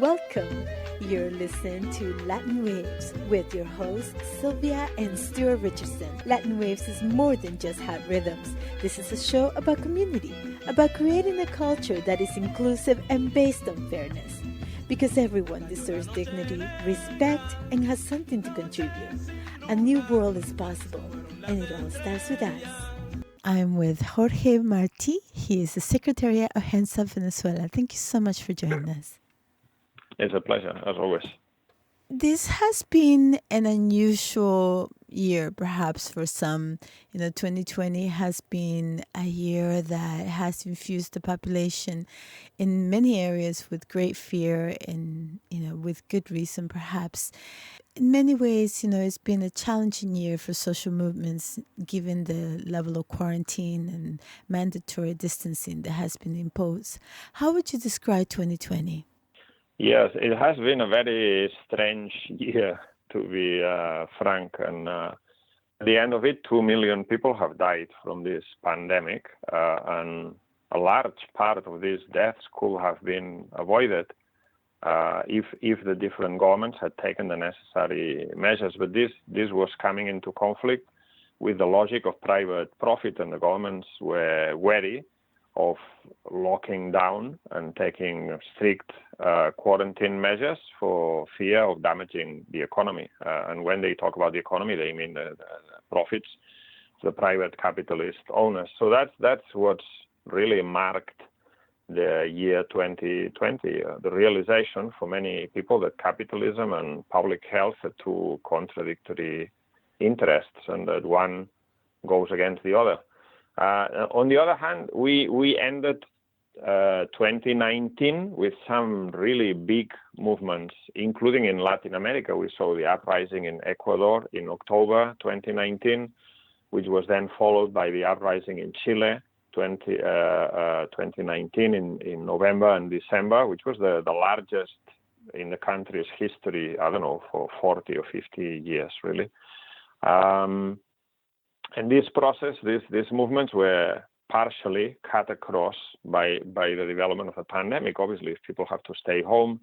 Welcome. You're listening to Latin Waves with your hosts, Sylvia and Sylvia Richardson. Latin Waves is more than just hot rhythms. This is a show about community, about creating a culture that is inclusive and based on fairness. Because everyone deserves dignity, respect, and has something to contribute. A new world is possible, and it all starts with us. I'm with Jorge Marti. He is the Secretary of HENSA Venezuela. Thank you so much for joining us. It's a pleasure, as always. This has been an unusual year, perhaps for some. 2020 has been a year that has infused the population in many areas with great fear and, with good reason, perhaps. In many ways, it's been a challenging year for social movements, given the level of quarantine and mandatory distancing that has been imposed. How would you describe 2020? Yes, it has been a very strange year, to be frank. And at the end of it, 2 million people have died from this pandemic. And a large part of these deaths could have been avoided if the different governments had taken the necessary measures. But this was coming into conflict with the logic of private profit, and the governments were wary of locking down and taking strict quarantine measures for fear of damaging the economy. And when they talk about the economy, they mean the profits of the private capitalist owners. So that's what's really marked the year 2020, the realization for many people that capitalism and public health are two contradictory interests, and that one goes against the other. On the other hand, we ended 2019 with some really big movements, including in Latin America. We saw the uprising in Ecuador in October 2019, which was then followed by the uprising in Chile 2019 in November and December, which was the largest in the country's history, for 40 or 50 years, really. And this process, these movements were partially cut across by the development of a pandemic. Obviously, if people have to stay home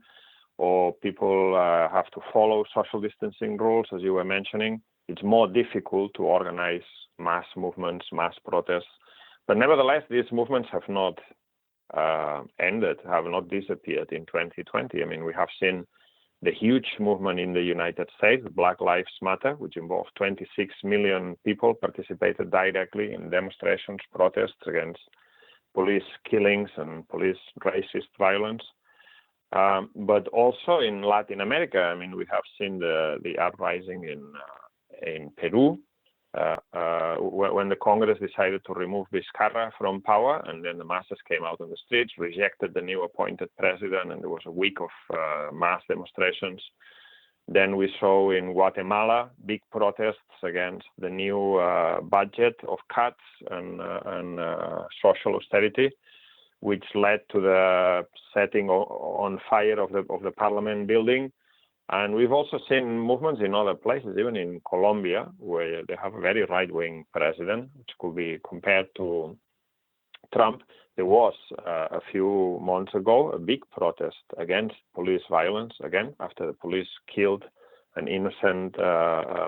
or people have to follow social distancing rules, as you were mentioning, it's more difficult to organize mass movements, mass protests. But nevertheless, these movements have not ended, have not disappeared in 2020. I mean, we have seen the huge movement in the United States, Black Lives Matter, which involved 26 million people participated directly in demonstrations, protests against police killings and police racist violence. But also in Latin America, I mean, we have seen the uprising in Peru, when the Congress decided to remove Vizcarra from power, and then the masses came out on the streets, rejected the new appointed president, and there was a week of mass demonstrations. Then we saw in Guatemala big protests against the new budget of cuts and social austerity, which led to the setting on fire of the parliament building. And we've also seen movements in other places, even in Colombia, where they have a very right-wing president, which could be compared to Trump. There was, a few months ago, a big protest against police violence, again, after the police killed an innocent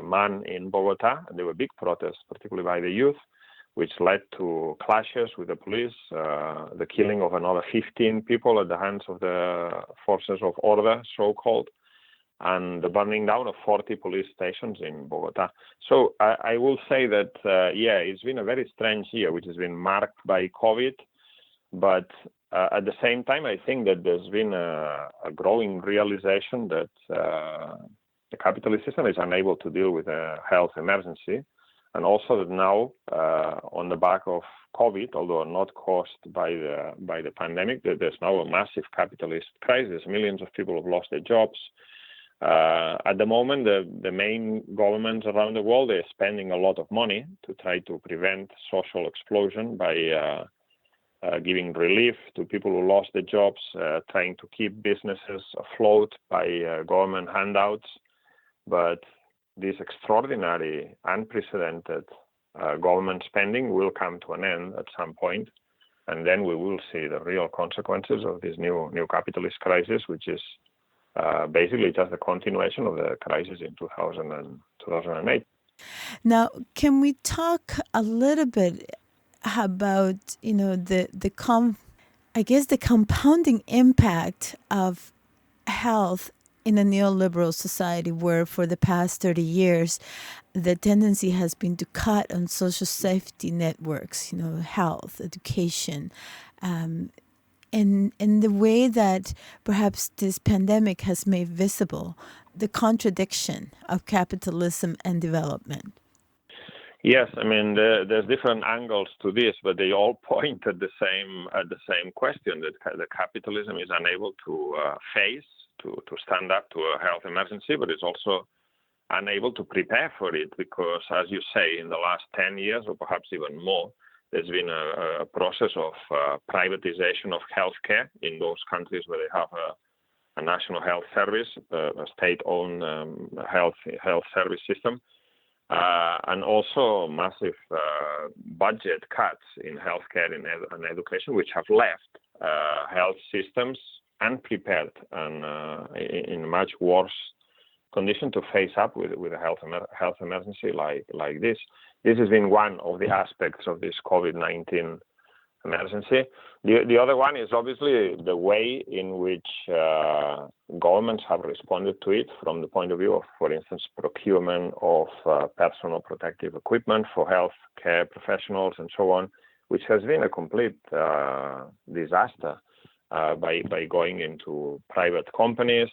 man in Bogota. And there were big protests, particularly by the youth, which led to clashes with the police, the killing of another 15 people at the hands of the forces of order, so-called, and the burning down of 40 police stations in Bogota. So I will say that, it's been a very strange year, which has been marked by COVID. But at the same time, I think that there's been a growing realization that the capitalist system is unable to deal with a health emergency. And also that now, on the back of COVID, although not caused by the pandemic, there's now a massive capitalist crisis. Millions of people have lost their jobs. At the moment, the main governments around the world are spending a lot of money to try to prevent social explosion by giving relief to people who lost their jobs, trying to keep businesses afloat by government handouts. But this extraordinary, unprecedented government spending will come to an end at some point, and then we will see the real consequences of this new capitalist crisis, which is basically just a continuation of the crisis in 2008. Now, can we talk a little bit about, the compounding impact of health in a neoliberal society where for the past 30 years, the tendency has been to cut on social safety networks, health, education, and the way that perhaps this pandemic has made visible the contradiction of capitalism and development. Yes, I mean there's different angles to this, but they all point at the same question, that the capitalism is unable to stand up to a health emergency, but it's also unable to prepare for it because, as you say, in the last 10 years or perhaps even more, there's been a process of privatization of healthcare in those countries where they have a national health service, a state-owned health service system. And also massive budget cuts in healthcare and education, which have left health systems unprepared and in a much worse condition to face up with a health emergency like this. This has been one of the aspects of this COVID-19 emergency. The other one is obviously the way in which governments have responded to it from the point of view of, for instance, procurement of personal protective equipment for healthcare professionals and so on, which has been a complete disaster by going into private companies,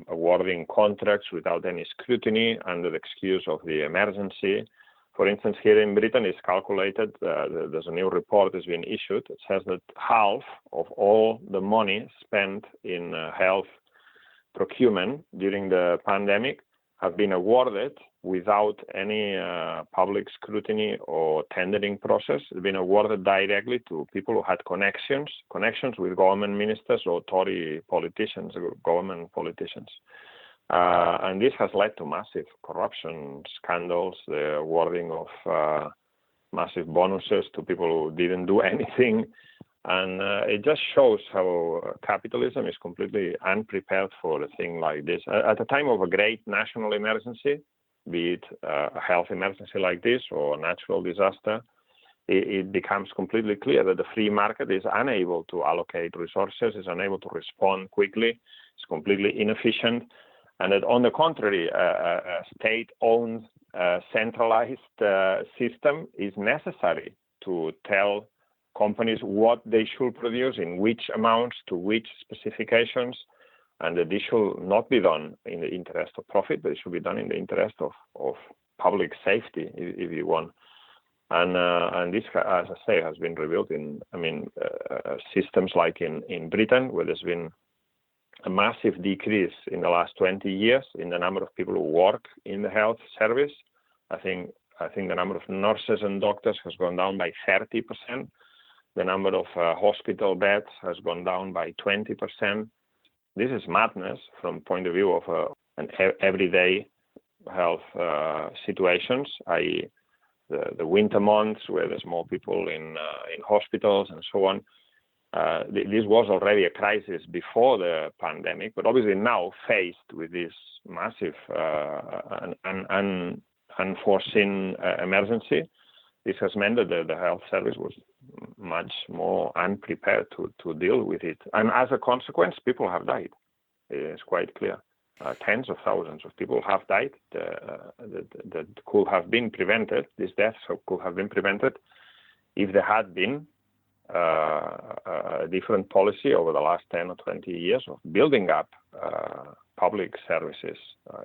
awarding contracts without any scrutiny under the excuse of the emergency. For instance, here in Britain, it's calculated, there's a new report that's been issued. It says that half of all the money spent in health procurement during the pandemic have been awarded without any public scrutiny or tendering process. It's been awarded directly to people who had connections with government ministers or Tory politicians, government politicians. And this has led to massive corruption scandals, the awarding of massive bonuses to people who didn't do anything. And it just shows how capitalism is completely unprepared for a thing like this. At a time of a great national emergency, be it a health emergency like this or a natural disaster, it becomes completely clear that the free market is unable to allocate resources, is unable to respond quickly, it's completely inefficient. And that, on the contrary, a state-owned, centralized system is necessary to tell companies what they should produce, in which amounts, to which specifications, and that this should not be done in the interest of profit, but it should be done in the interest of public safety, if you want. And this, as I say, has been revealed in, systems like in Britain, where there's been a massive decrease in the last 20 years in the number of people who work in the health service. I think the number of nurses and doctors has gone down by 30%. The number of hospital beds has gone down by 20%. This is madness from the point of view of an everyday health situations, i.e. the winter months where there's more people in hospitals and so on. This was already a crisis before the pandemic, but obviously now faced with this massive unforeseen emergency, this has meant that the health service was much more unprepared to deal with it. And as a consequence, people have died. It's quite clear. Tens of thousands of people have died that could have been prevented. These deaths could have been prevented if there had been a different policy over the last 10 or 20 years of building up public services,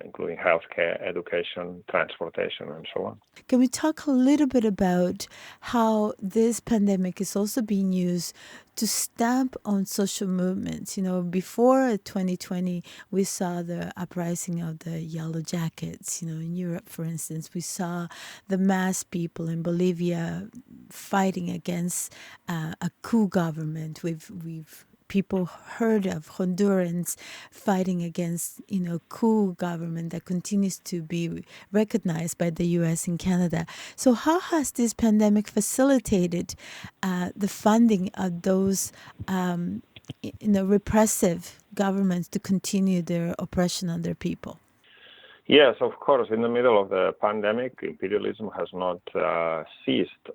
including healthcare, education, transportation, and so on. Can we talk a little bit about how this pandemic is also being used to stamp on social movements? Before 2020, we saw the uprising of the Yellow Jackets. In Europe, for instance, we saw the mass people in Bolivia fighting against a coup government. We've people heard of Hondurans fighting against, coup government that continues to be recognized by the U.S. and Canada. So how has this pandemic facilitated the funding of those, repressive governments to continue their oppression on their people? Yes, of course. In the middle of the pandemic, imperialism has not ceased.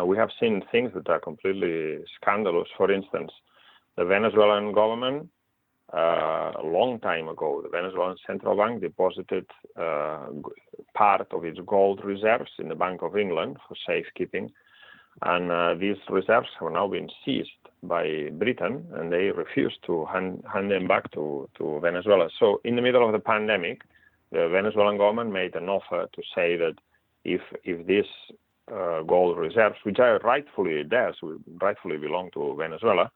We have seen things that are completely scandalous. For instance, the Venezuelan government, a long time ago, the Venezuelan central bank deposited part of its gold reserves in the Bank of England for safekeeping. And these reserves have now been seized by Britain, and they refuse to hand them back to Venezuela. So in the middle of the pandemic, the Venezuelan government made an offer to say that if these gold reserves, which are rightfully theirs, rightfully belong to Venezuela,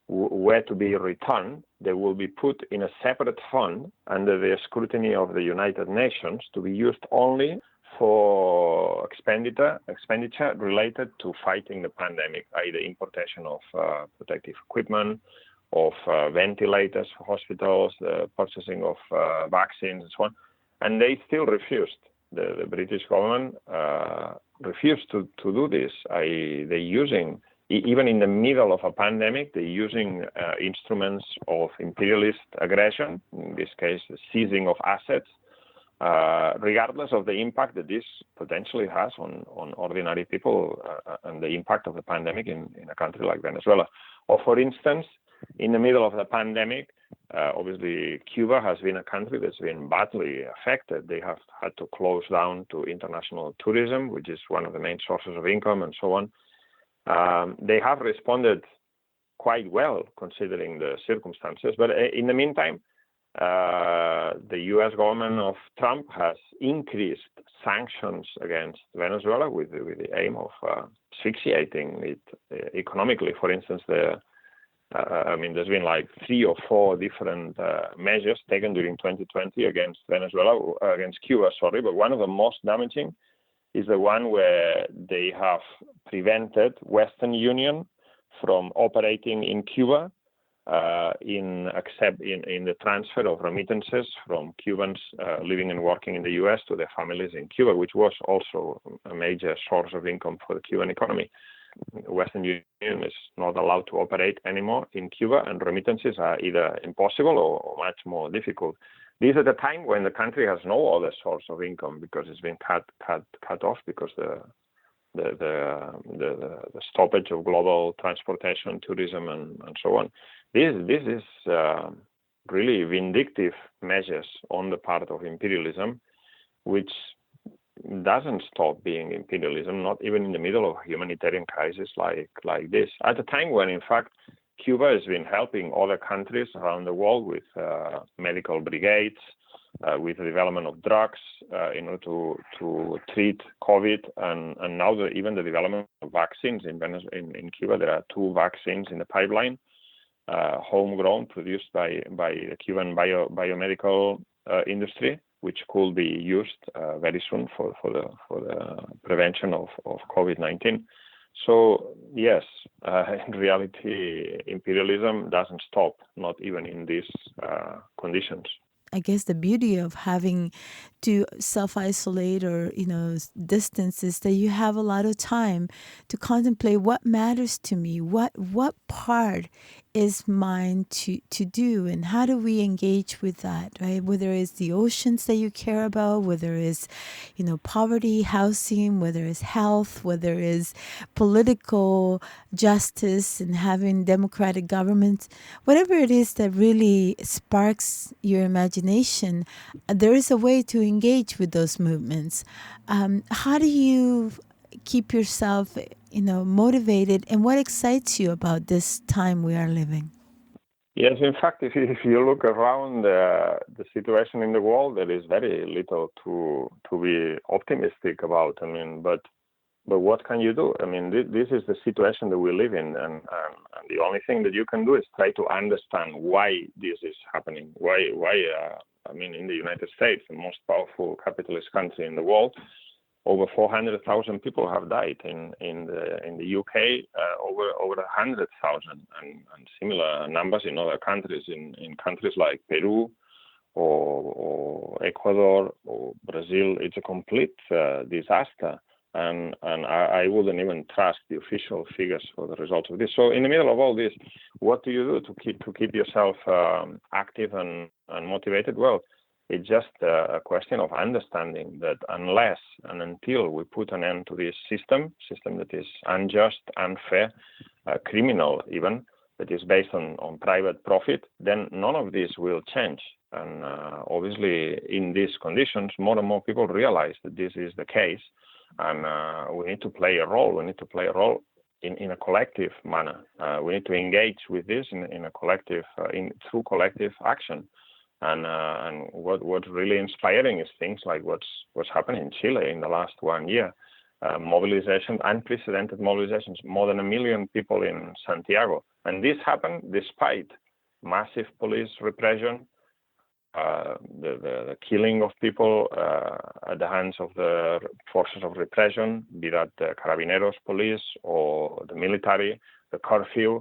were to be returned, they will be put in a separate fund under the scrutiny of the United Nations to be used only for expenditure related to fighting the pandemic, i.e. the importation of protective equipment, of ventilators for hospitals, the purchasing of vaccines and so on. And they still refused. The British government refused to do this. They're using, even in the middle of a pandemic, they're using instruments of imperialist aggression, in this case, the seizing of assets, regardless of the impact that this potentially has on ordinary people and the impact of the pandemic in a country like Venezuela. Or for instance, in the middle of the pandemic, obviously Cuba has been a country that's been badly affected. They have had to close down to international tourism, which is one of the main sources of income and so on. They have responded quite well considering the circumstances. But in the meantime, the U.S. government of Trump has increased sanctions against Venezuela with the aim of asphyxiating it economically. For instance, there's been like 3 or 4 different measures taken during 2020 against Cuba, but one of the most damaging is the one where they have prevented Western Union from operating in Cuba in the transfer of remittances from Cubans living and working in the U.S. to their families in Cuba, which was also a major source of income for the Cuban economy. Western Union is not allowed to operate anymore in Cuba, and remittances are either impossible or much more difficult. This is at a time when the country has no other source of income because it's been cut off because the stoppage of global transportation, tourism, and so on. This is really vindictive measures on the part of imperialism, which doesn't stop being imperialism, not even in the middle of a humanitarian crisis like this. At a time when, in fact, Cuba has been helping other countries around the world with medical brigades, with the development of drugs in order to treat COVID, and now even the development of vaccines in Cuba. There are 2 vaccines in the pipeline, homegrown, produced by the Cuban biomedical industry, which could be used very soon for the prevention of COVID-19. So yes, in reality, imperialism doesn't stop, not even in these conditions. I guess the beauty of having to self-isolate or, distance is that you have a lot of time to contemplate what matters to me, what part is mine to do, and how do we engage with that, right? Whether it's the oceans that you care about, whether it's, poverty, housing, whether it's health, whether it's political justice and having democratic governments, whatever it is that really sparks your imagination, there is a way to engage with those movements. How do you keep yourself, motivated, and what excites you about this time we are living? Yes, in fact, if you look around the situation in the world, there is very little to be optimistic about. But what can you do? This is the situation that we live in, and the only thing that you can do is try to understand why this is happening. Why? In the United States, the most powerful capitalist country in the world, over 400,000 people have died. In the UK, over 100,000, and similar numbers in other countries. In countries like Peru or Ecuador or Brazil, it's a complete disaster. and I wouldn't even trust the official figures for the results of this. So in the middle of all this, what do you do to keep yourself active and motivated? Well, it's just a question of understanding that unless and until we put an end to this system that is unjust, unfair, criminal even, that is based on private profit, then none of this will change. And obviously, in these conditions, more and more people realize that this is the case, and we need to play a role. We need to play a role in a collective manner. We need to engage with this in a collective, through collective action. And what's really inspiring is things like what's happening in Chile in the last 1 year. Mobilization, unprecedented mobilizations, more than 1 million people in Santiago. And this happened despite massive police repression, the killing of people at the hands of the forces of repression, be that the Carabineros police or the military, the curfew,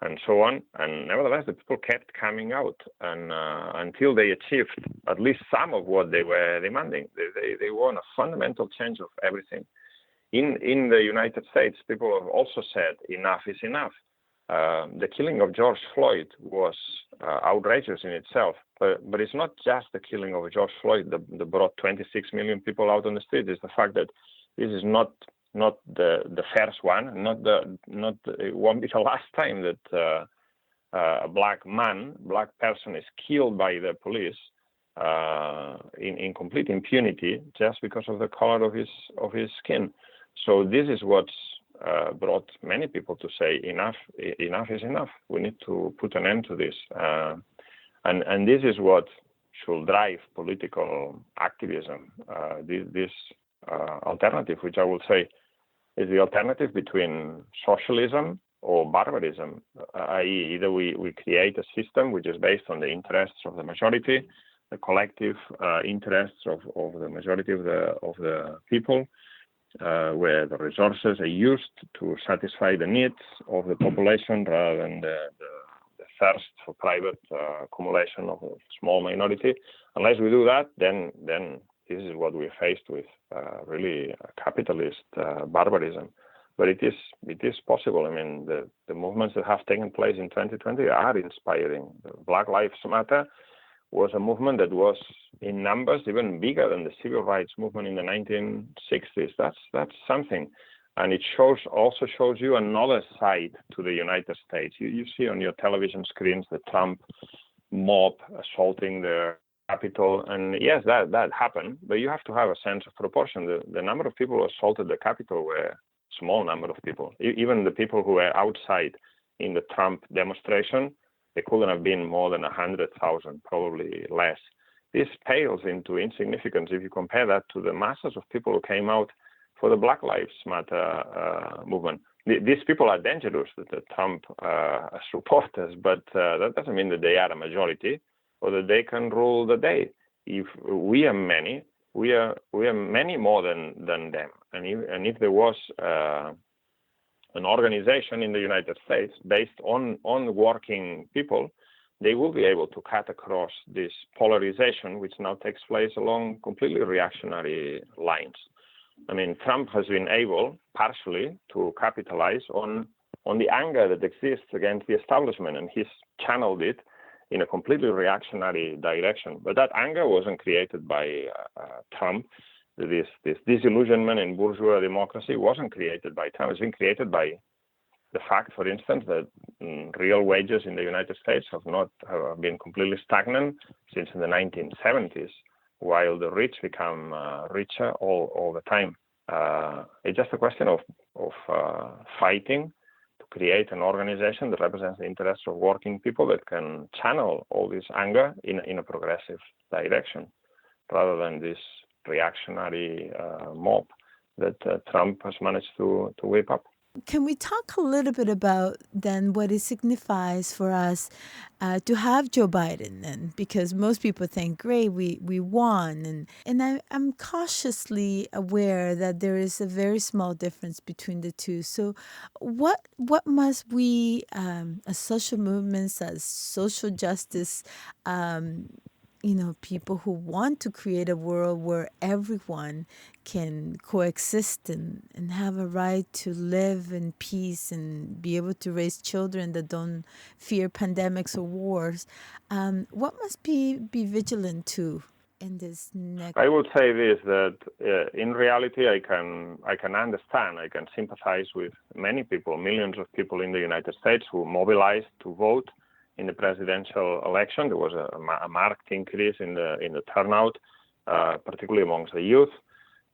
and so on. And nevertheless, the people kept coming out, and until they achieved at least some of what they were demanding. They want a fundamental change of everything. In the United States, people have also said enough is enough. The killing of George Floyd was outrageous in itself, but it's not just the killing of George Floyd that brought 26 million people out on the street. It's the fact that this is not the first one, it won't be the last time that a black person is killed by the police in complete impunity just because of the color of his skin. So this is what's brought many people to say enough is enough. We need to put an end to this, and this is what should drive political activism. This alternative, which I would say is the alternative between socialism or barbarism, i.e., either we create a system which is based on the interests of the majority, the collective interests of the majority of the people, where the resources are used to satisfy the needs of the population rather than the thirst for private accumulation of a small minority. Unless we do that, then this is what we're faced with, really capitalist barbarism. But it is possible. I mean, the movements that have taken place in 2020 are inspiring. The Black Lives Matter was a movement that was in numbers even bigger than the civil rights movement in the 1960s. That's something. And it also shows you another side to the United States. You see on your television screens the Trump mob assaulting the Capitol. And yes, that happened, but you have to have a sense of proportion. The number of people who assaulted the Capitol were a small number of people. Even the people who were outside in the Trump demonstration, they couldn't have been more than 100,000, probably less. This pales into insignificance if you compare that to the masses of people who came out for the Black Lives Matter movement. These people are dangerous, the Trump supporters, but that doesn't mean that they are a majority or that they can rule the day. If we are many, we are many more than them. And if there was an organization in the United States based on working people, they will be able to cut across this polarization, which now takes place along completely reactionary lines. I mean, Trump has been able, partially, to capitalize on the anger that exists against the establishment, and he's channeled it in a completely reactionary direction. But that anger wasn't created by Trump. This disillusionment in bourgeois democracy wasn't created by Trump. It's been created by the fact, for instance, that real wages in the United States have been completely stagnant since the 1970s, while the rich become richer all the time. It's just a question of fighting to create an organization that represents the interests of working people that can channel all this anger in a progressive direction, rather than this reactionary mob that Trump has managed to whip up. Can we talk a little bit about then what it signifies for us to have Joe Biden then? Because most people think, great, we won. And I'm cautiously aware that there is a very small difference between the two. So what must we, as social movements, as social justice people who want to create a world where everyone can coexist and have a right to live in peace and be able to raise children that don't fear pandemics or wars. What must be vigilant to in this next? I would say this, that in reality, I can understand, I can sympathize with many people, millions of people in the United States who mobilized to vote in the presidential election. There was a marked increase in the turnout, particularly amongst the youth,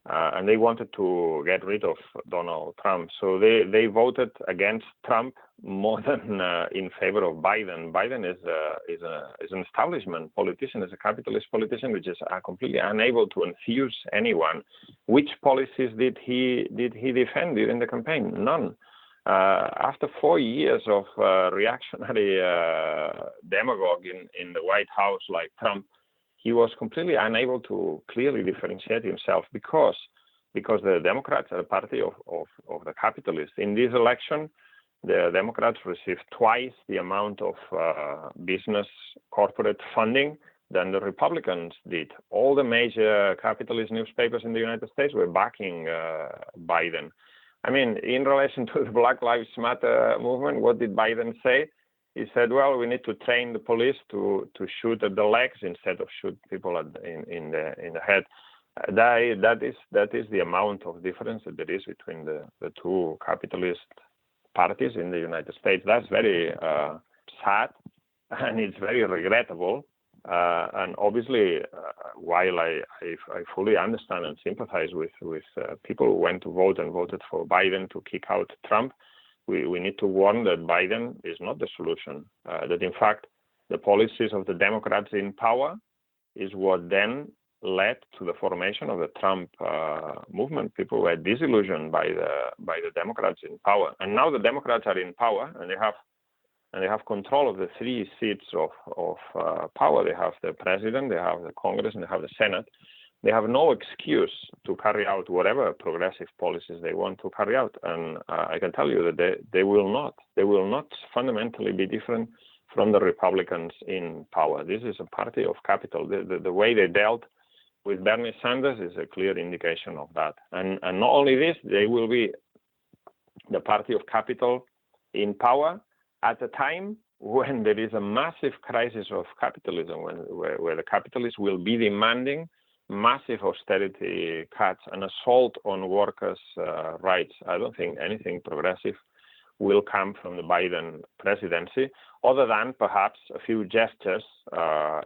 and they wanted to get rid of Donald Trump. So they voted against Trump more than in favor of Biden. Biden is an establishment politician, is a capitalist politician, which is completely unable to enthuse anyone. Which policies did he defend during the campaign? None. After 4 years of reactionary demagogue in the White House like Trump, he was completely unable to clearly differentiate himself because the Democrats are a party of the capitalists. In this election, the Democrats received twice the amount of business corporate funding than the Republicans did. All the major capitalist newspapers in the United States were backing Biden. I mean, in relation to the Black Lives Matter movement, what did Biden say? He said, well, we need to train the police to shoot at the legs instead of shoot people in the head. That is the amount of difference that there is between the two capitalist parties in the United States. That's very sad, and it's very regrettable. And obviously, while I fully understand and sympathize with people who went to vote and voted for Biden to kick out Trump, we need to warn that Biden is not the solution. That in fact, the policies of the Democrats in power is what then led to the formation of the Trump movement. People were disillusioned by the Democrats in power, and now the Democrats are in power, and they have control of the 3 seats of power. They have the president, they have the Congress, and they have the Senate. They have no excuse to carry out whatever progressive policies they want to carry out. And I can tell you that they will not. They will not fundamentally be different from the Republicans in power. This is a party of capital. The way they dealt with Bernie Sanders is a clear indication of that. And not only this, they will be the party of capital in power at a time when there is a massive crisis of capitalism, where the capitalists will be demanding massive austerity cuts, an assault on workers' rights. I don't think anything progressive will come from the Biden presidency, other than perhaps a few gestures,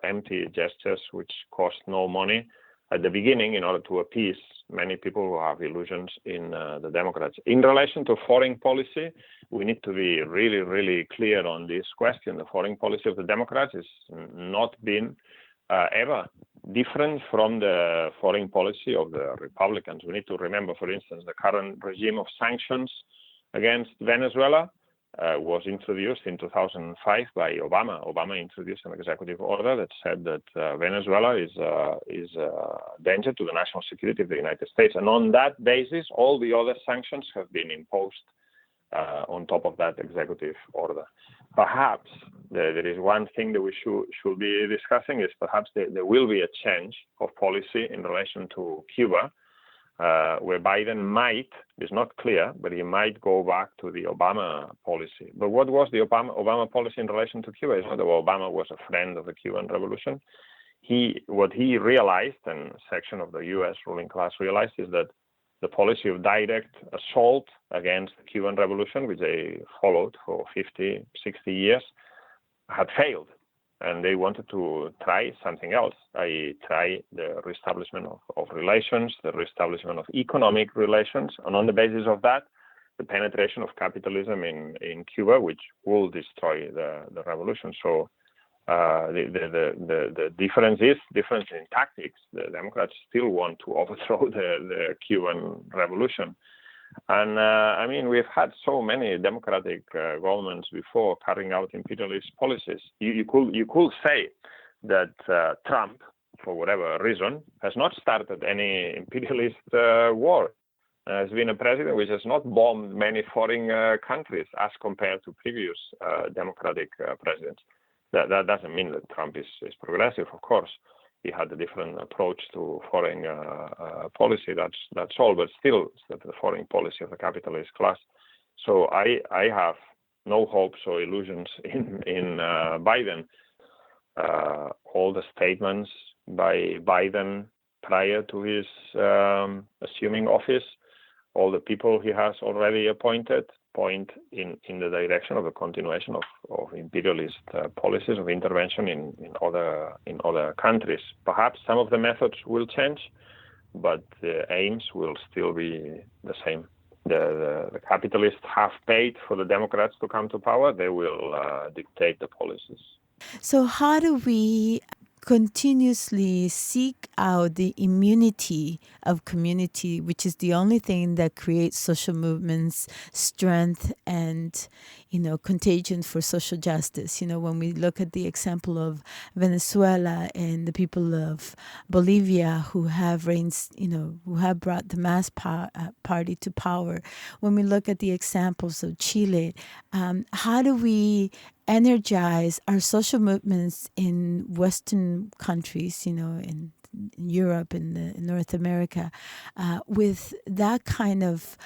empty gestures, which cost no money at the beginning in order to appease many people who have illusions in the Democrats. In relation to foreign policy, we need to be really, really clear on this question. The foreign policy of the Democrats has not been ever different from the foreign policy of the Republicans. We need to remember, for instance, the current regime of sanctions against Venezuela was introduced in 2005 by Obama. Obama introduced an executive order that said that Venezuela is a danger to the national security of the United States. And on that basis, all the other sanctions have been imposed on top of that executive order. Perhaps there is one thing that we should be discussing is perhaps there will be a change of policy in relation to Cuba, where Biden might, it's not clear, but he might go back to the Obama policy. But what was the Obama policy in relation to Cuba? It's not that Obama was a friend of the Cuban Revolution. What he realized, and a section of the U.S. ruling class realized, is that the policy of direct assault against the Cuban Revolution, which they followed for 50, 60 years, had failed. And they wanted to try something else, i.e. try the reestablishment of relations, the reestablishment of economic relations, and on the basis of that, the penetration of capitalism in Cuba, which will destroy the revolution. So the difference is difference in tactics. The Democrats still want to overthrow the Cuban Revolution. And I mean, we've had so many democratic governments before carrying out imperialist policies. You could say that Trump, for whatever reason, has not started any imperialist war. Has been a president which has not bombed many foreign countries as compared to previous democratic presidents. That doesn't mean that Trump is progressive, of course. he had a different approach to foreign policy. That's all, but still, it's the foreign policy of the capitalist class. So I have no hopes or illusions in Biden. All the statements by Biden prior to his assuming office, all the people he has already appointed, point in the direction of a continuation of imperialist policies of intervention in other countries. Perhaps some of the methods will change, but the aims will still be the same. The capitalists have paid for the Democrats to come to power. They will dictate the policies. So how do we continuously seek out the immunity of community, which is the only thing that creates social movements, strength, and, contagion for social justice? When we look at the example of Venezuela and the people of Bolivia who have who have brought the mass party to power, when we look at the examples of Chile, how do we energize our social movements in Western countries, in Europe and in North America, with that kind of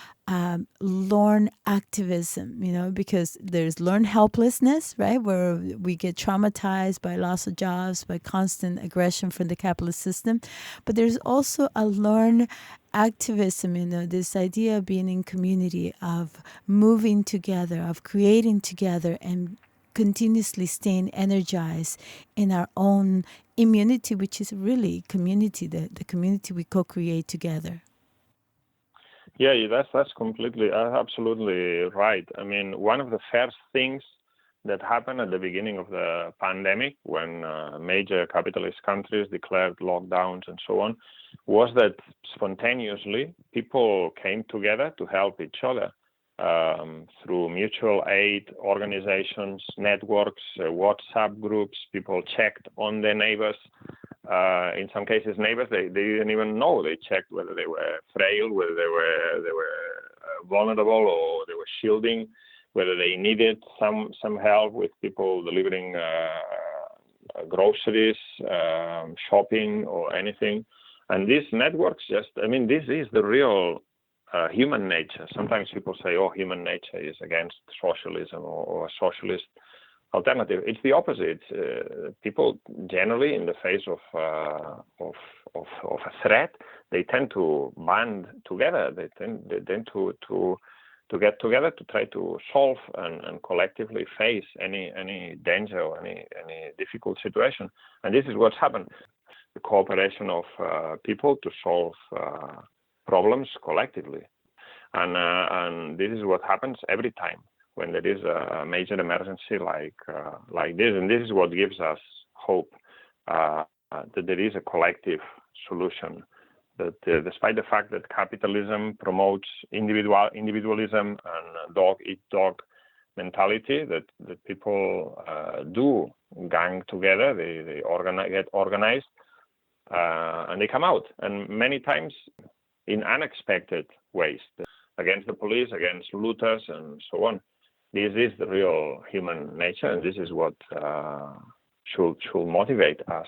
learned activism, because there's learned helplessness, right, where we get traumatized by loss of jobs, by constant aggression from the capitalist system. But there's also a learned activism, this idea of being in community, of moving together, of creating together, and continuously staying energized in our own immunity, which is really community, the community we co-create together. Yeah, that's completely, absolutely right. I mean, one of the first things that happened at the beginning of the pandemic, when major capitalist countries declared lockdowns and so on, was that spontaneously people came together to help each other. Through mutual aid organizations, networks, WhatsApp groups, people checked on their neighbors. In some cases, neighbors they didn't even know. They checked whether they were frail, whether they were vulnerable, or they were shielding, whether they needed some help with people delivering groceries, shopping, or anything. And these networks this is the real human nature. Sometimes people say, human nature is against socialism or a socialist alternative. It's the opposite. People generally, in the face of a threat, they tend to band together. They tend to get together to try to solve and collectively face any danger or any difficult situation. And this is what's happened. The cooperation of people to solve problems collectively, and this is what happens every time when there is a major emergency like this, and this is what gives us hope that there is a collective solution. That despite the fact that capitalism promotes individualism and dog-eat-dog mentality, that people do gang together, they get organized, and they come out, and many times in unexpected ways, against the police, against looters, and so on. This is the real human nature, and this is what should motivate us.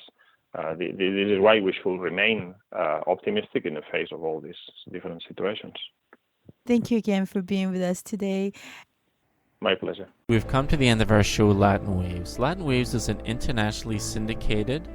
This is why we should remain optimistic in the face of all these different situations. Thank you again for being with us today. My pleasure. We've come to the end of our show, Latin Waves. Latin Waves is an internationally syndicated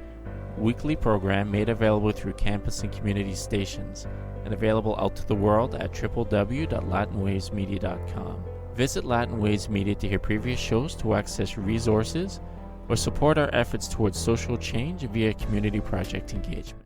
weekly program made available through campus and community stations and available out to the world at www.latinwavesmedia.com. Visit Latin Waves Media to hear previous shows, to access resources, or support our efforts towards social change via community project engagement.